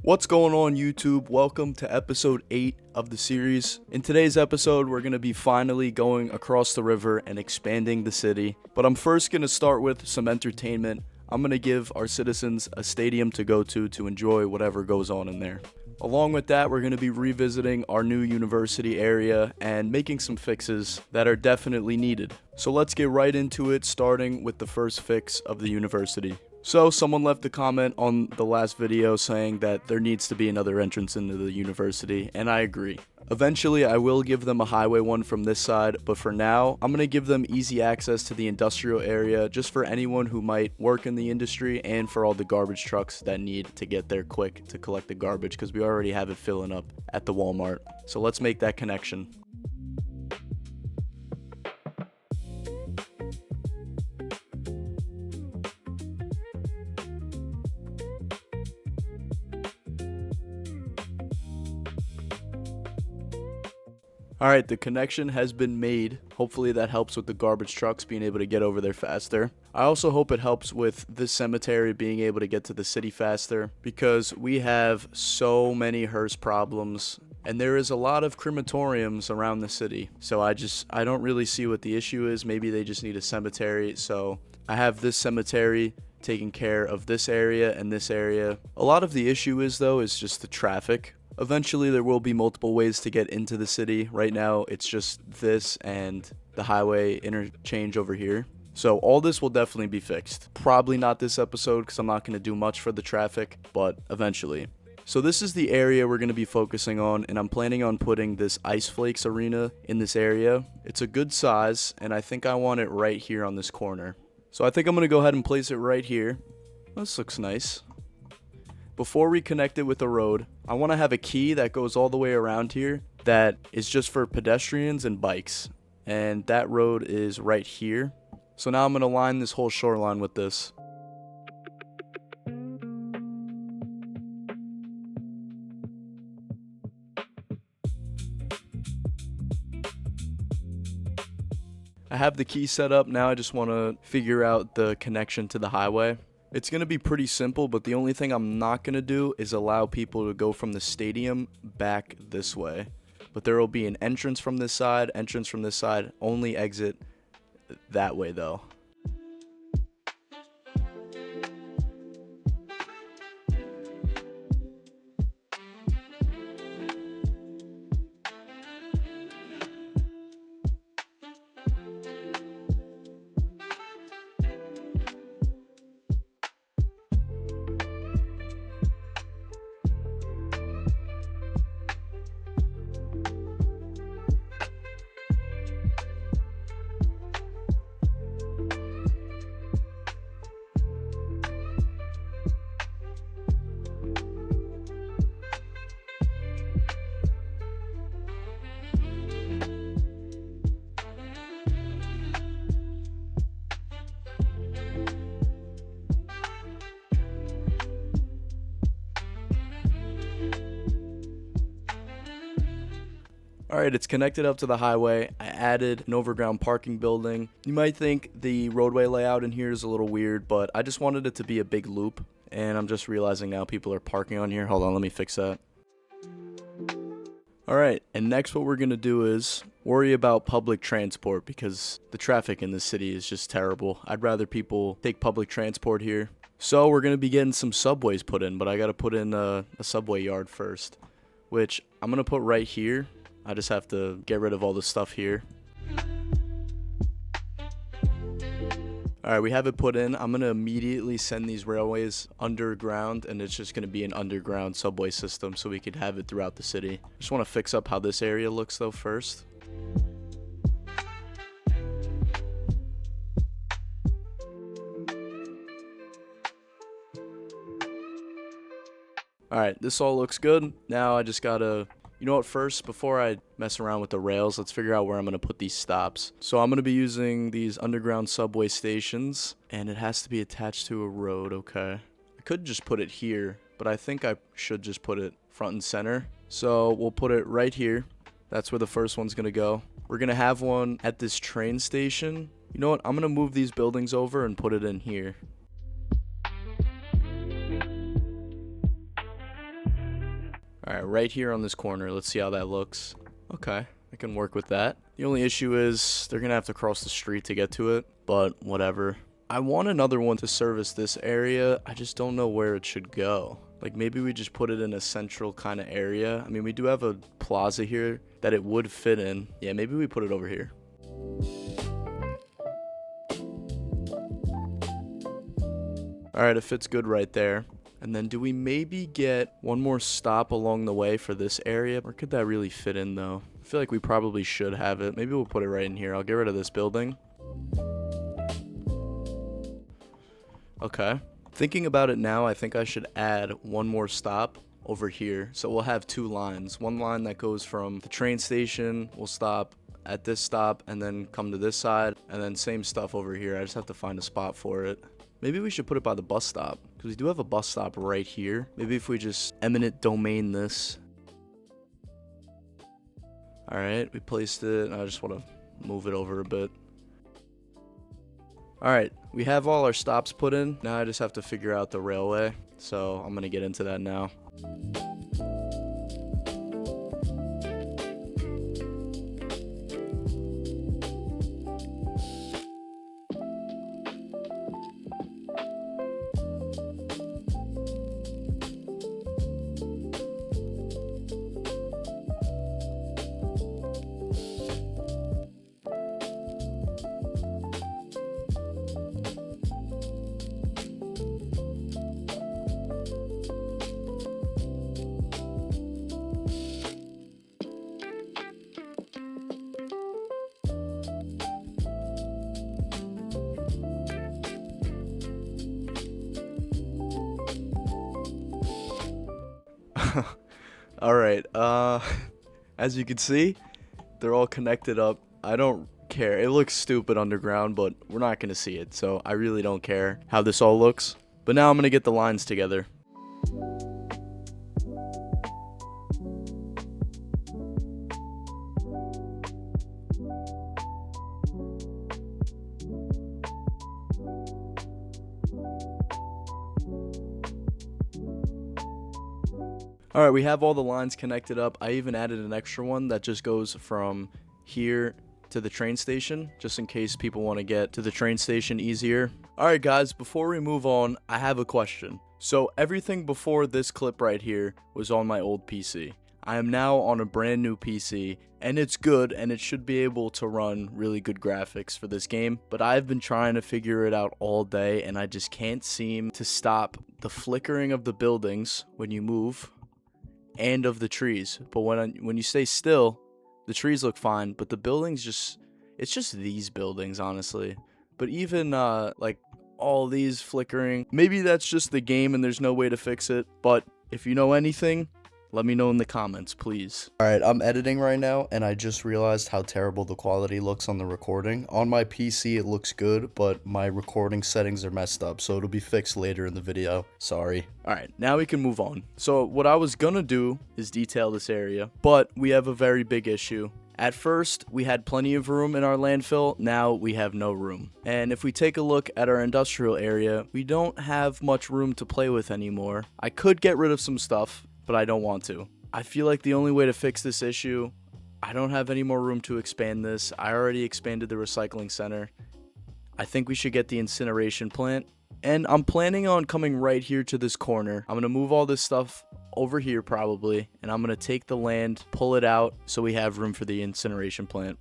What's going on, YouTube? Welcome to episode 8 of the series. In today's episode, we're going to be finally going across the river and expanding the city. But I'm first going to start with some entertainment. I'm going to give our citizens a stadium to go to enjoy whatever goes on in there. Along with that, we're going to be revisiting our new university area and making some fixes that are definitely needed. So let's get right into it, starting with the first fix of the university. So someone left a comment on the last video saying that there needs to be another entrance into the university, and I agree. Eventually, I will give them a highway one from this side, but for now, I'm going to give them easy access to the industrial area just for anyone who might work in the industry and for all the garbage trucks that need to get there quick to collect the garbage because we already have it filling up at the Walmart. So let's make that connection. Alright, the connection has been made. Hopefully that helps with the garbage trucks being able to get over there faster. I also hope it helps with this cemetery being able to get to the city faster because we have so many hearse problems and there is a lot of crematoriums around the city. So I don't really see what the issue is. Maybe they just need a cemetery. So I have this cemetery taking care of this area and this area. A lot of the issue is just the traffic. Eventually, there will be multiple ways to get into the city. Right now, it's just this and the highway interchange over here. So all this will definitely be fixed. Probably not this episode because I'm not going to do much for the traffic, but eventually. So this is the area we're going to be focusing on, and I'm planning on putting this Ice Flakes arena in this area. It's a good size, and I think I want it right here on this corner. So I think I'm going to go ahead and place it right here. This looks nice. Before we connect it with the road, I want to have a key that goes all the way around here that is just for pedestrians and bikes. And that road is right here. So now I'm going to line this whole shoreline with this. I have the key set up. Now I just want to figure out the connection to the highway. It's going to be pretty simple, but the only thing I'm not going to do is allow people to go from the stadium back this way. But there will be an entrance from this side, only exit that way though. Alright, it's connected up to the highway. I added an overground parking building. You might think the roadway layout in here is a little weird, but I just wanted it to be a big loop. And I'm just realizing now people are parking on here. Hold on, let me fix that. Alright, and next what we're going to do is worry about public transport because the traffic in this city is just terrible. I'd rather people take public transport here. So we're going to be getting some subways put in, but I got to put in a subway yard first, which I'm going to put right here. I just have to get rid of all the stuff here. Alright, we have it put in. I'm going to immediately send these railways underground, and it's just going to be an underground subway system so we could have it throughout the city. Just want to fix up how this area looks though first. Alright, this all looks good. Now I just gotta... You know what, first, before I mess around with the rails, let's figure out where I'm going to put these stops. So I'm going to be using these underground subway stations, and it has to be attached to a road, okay. I could just put it here, but I think I should just put it front and center. So we'll put it right here. That's where the first one's going to go. We're going to have one at this train station. You know what, I'm going to move these buildings over and put it in here. All right, right here on this corner. Let's see how that looks. Okay, I can work with that. The only issue is they're gonna have to cross the street to get to it, but whatever. I want another one to service this area. I just don't know where it should go. Like, maybe we just put it in a central kind of area. I mean, we do have a plaza here that it would fit in. Yeah, maybe we put it over here. All right, it fits good right there. And then do we maybe get one more stop along the way for this area? Where could that really fit in, though? I feel like we probably should have it. Maybe we'll put it right in here. I'll get rid of this building. Okay. Thinking about it now, I think I should add one more stop over here. So we'll have two lines. One line that goes from the train station. We'll stop at this stop and then come to this side. And then same stuff over here. I just have to find a spot for it. Maybe we should put it by the bus stop, because we do have a bus stop right here. Maybe if we just eminent domain this. All right, we placed it. I just want to move it over a bit. All right, we have all our stops put in. Now I just have to figure out the railway. So I'm going to get into that now. All right, as you can see, they're all connected up. I don't care. It looks stupid underground, but we're not going to see it, so I really don't care how this all looks. But now I'm going to get the lines together. All right, we have all the lines connected up. I even added an extra one that just goes from here to the train station, just in case people want to get to the train station easier. All right, guys, before we move on, I have a question. So everything before this clip right here was on my old PC. I am now on a brand new PC, and it's good, and it should be able to run really good graphics for this game, but I've been trying to figure it out all day, and I just can't seem to stop the flickering of the buildings when you move, and of the trees. But when you stay still, the trees look fine, but the buildings it's just these buildings, honestly. But even like all these flickering, maybe that's just the game and there's no way to fix it. But if you know anything, let me know in the comments, please. Alright, I'm editing right now, and I just realized how terrible the quality looks on the recording. On my PC, it looks good, but my recording settings are messed up, so it'll be fixed later in the video. Sorry. Alright, now we can move on. So what I was gonna do is detail this area, but we have a very big issue. At first, we had plenty of room in our landfill, now we have no room. And if we take a look at our industrial area, we don't have much room to play with anymore. I could get rid of some stuff, but I don't want to. I feel like the only way to fix this issue, I don't have any more room to expand this. I already expanded the recycling center. I think we should get the incineration plant. And I'm planning on coming right here to this corner. I'm going to move all this stuff over here probably, and I'm going to take the land, pull it out, so we have room for the incineration plant.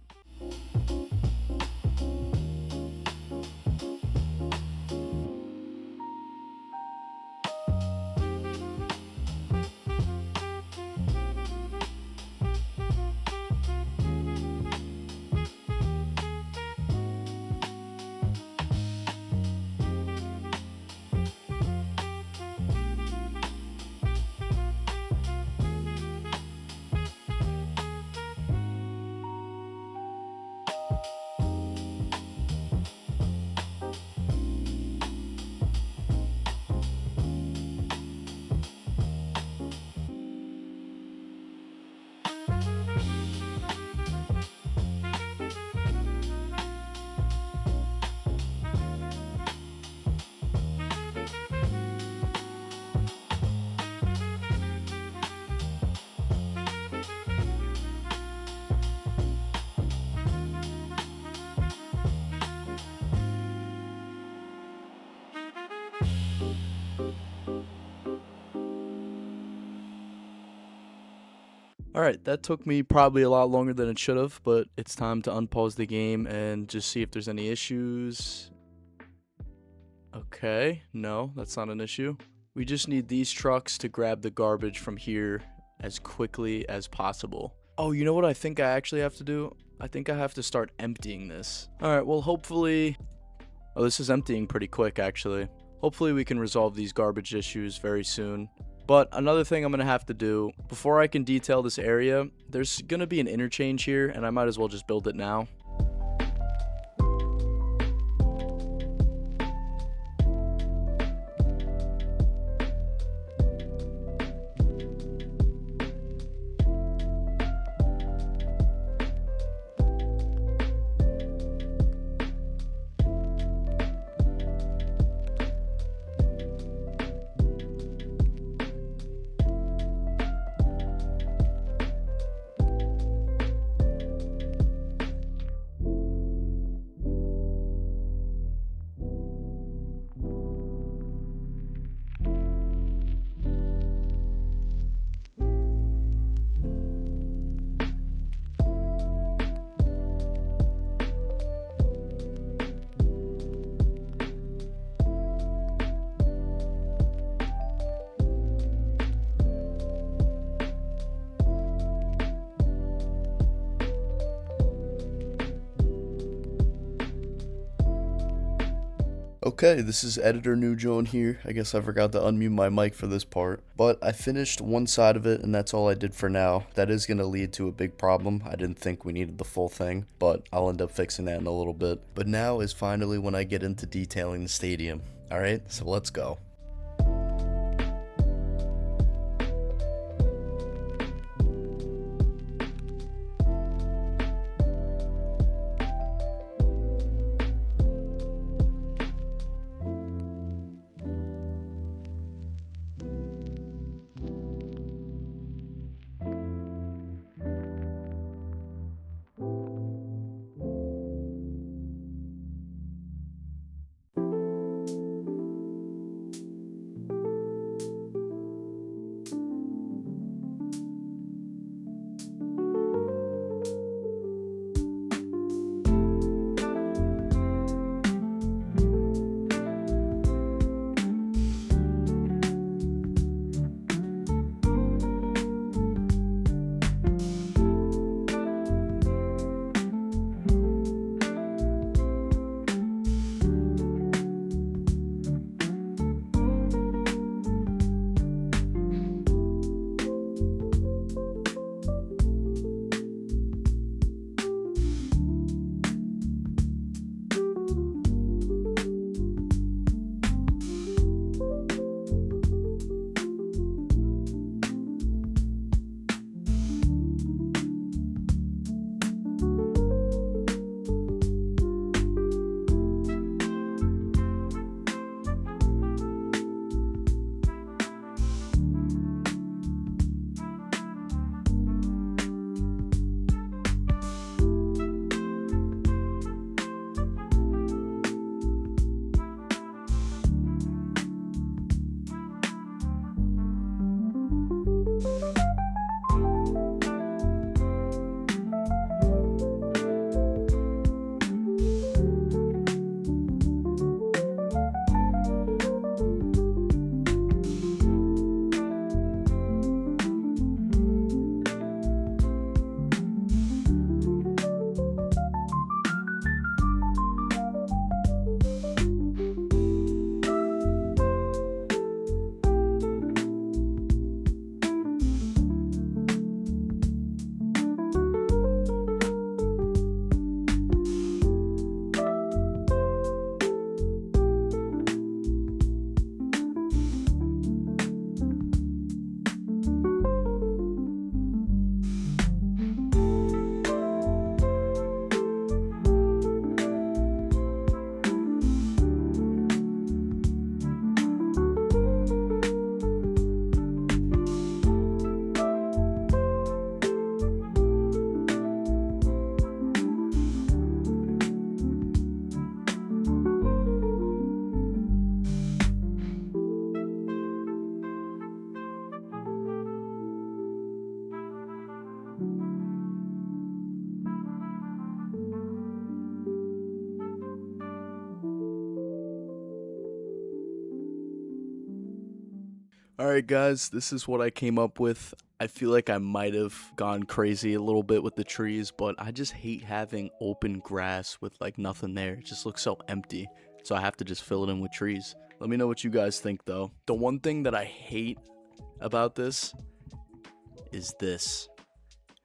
Alright, that took me probably a lot longer than it should have, but it's time to unpause the game and just see if there's any issues. Okay, no, that's not an issue. We just need these trucks to grab the garbage from here as quickly as possible. Oh, you know what I think I actually have to do? I think I have to start emptying this. Alright, well hopefully... Oh, this is emptying pretty quick actually. Hopefully we can resolve these garbage issues very soon. But another thing I'm going to have to do, before I can detail this area, there's going to be an interchange here, and I might as well just build it now. Okay, this is Editor New Joan here. I guess I forgot to unmute my mic for this part. But I finished one side of it, and that's all I did for now. That is going to lead to a big problem. I didn't think we needed the full thing, but I'll end up fixing that in a little bit. But now is finally when I get into detailing the stadium. Alright, so let's go. Alright guys, this is what I came up with. I feel like I might have gone crazy a little bit with the trees, but I just hate having open grass with like nothing there. It just looks so empty. So I have to just fill it in with trees. Let me know what you guys think though. The one thing that I hate about this is this.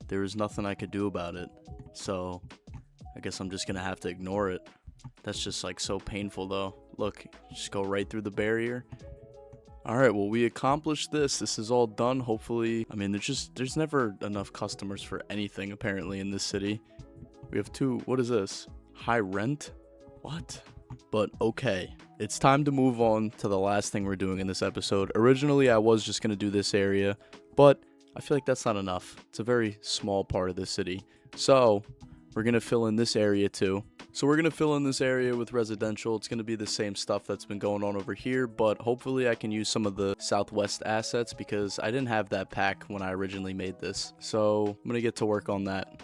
There is nothing I could do about it. So I guess I'm just gonna have to ignore it. That's just like so painful though. Look, just go right through the barrier. Alright, well we accomplished this. This is all done, hopefully. I mean, there's never enough customers for anything apparently in this city. We have what is this? High rent? What? But okay, it's time to move on to the last thing we're doing in this episode. Originally, I was just gonna do this area, but I feel like that's not enough. It's a very small part of the city. So we're gonna fill in this area too. So we're gonna fill in this area with residential. It's gonna be the same stuff that's been going on over here, but hopefully I can use some of the Southwest assets because I didn't have that pack when I originally made this. So I'm gonna get to work on that.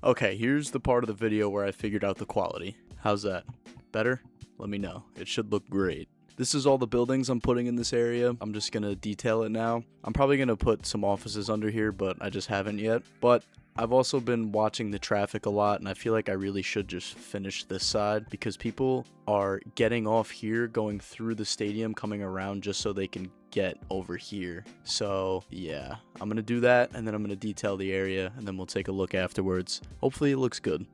Okay, here's the part of the video where I figured out the quality. How's that? Better? Let me know. It should look great. This is all the buildings I'm putting in this area. I'm just gonna detail it now. I'm probably gonna put some offices under here, but I just haven't yet. But I've also been watching the traffic a lot, and I feel like I really should just finish this side because people are getting off here, going through the stadium, coming around just so they can get over here. So yeah, I'm gonna do that, and then I'm gonna detail the area, and then we'll take a look afterwards. Hopefully it looks good.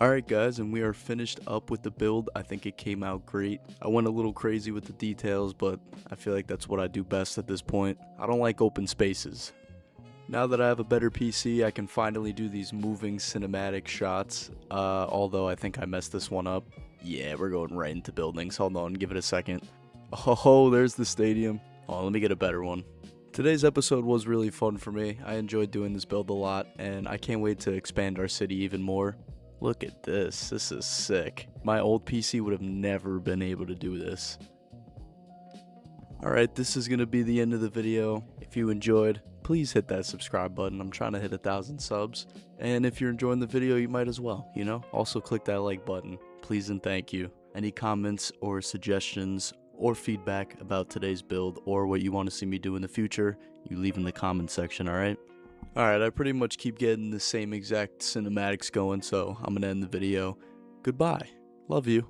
Alright guys, and we are finished up with the build. I think it came out great. I went a little crazy with the details, but I feel like that's what I do best at this point. I don't like open spaces. Now that I have a better PC, I can finally do these moving cinematic shots, although I think I messed this one up. Yeah, we're going right into buildings. Hold on, give it a second. Oh, there's the stadium. Oh, let me get a better one. Today's episode was really fun for me. I enjoyed doing this build a lot, and I can't wait to expand our city even more. Look at this. This is sick. My old PC would have never been able to do this. Alright, this is going to be the end of the video. If you enjoyed, please hit that subscribe button. I'm trying to hit 1,000 subs. And if you're enjoying the video, you might as well, you know? Also click that like button. Please and thank you. Any comments or suggestions or feedback about today's build or what you want to see me do in the future, you leave in the comment section, alright? Alright, I pretty much keep getting the same exact cinematics going, so I'm going to end the video. Goodbye. Love you.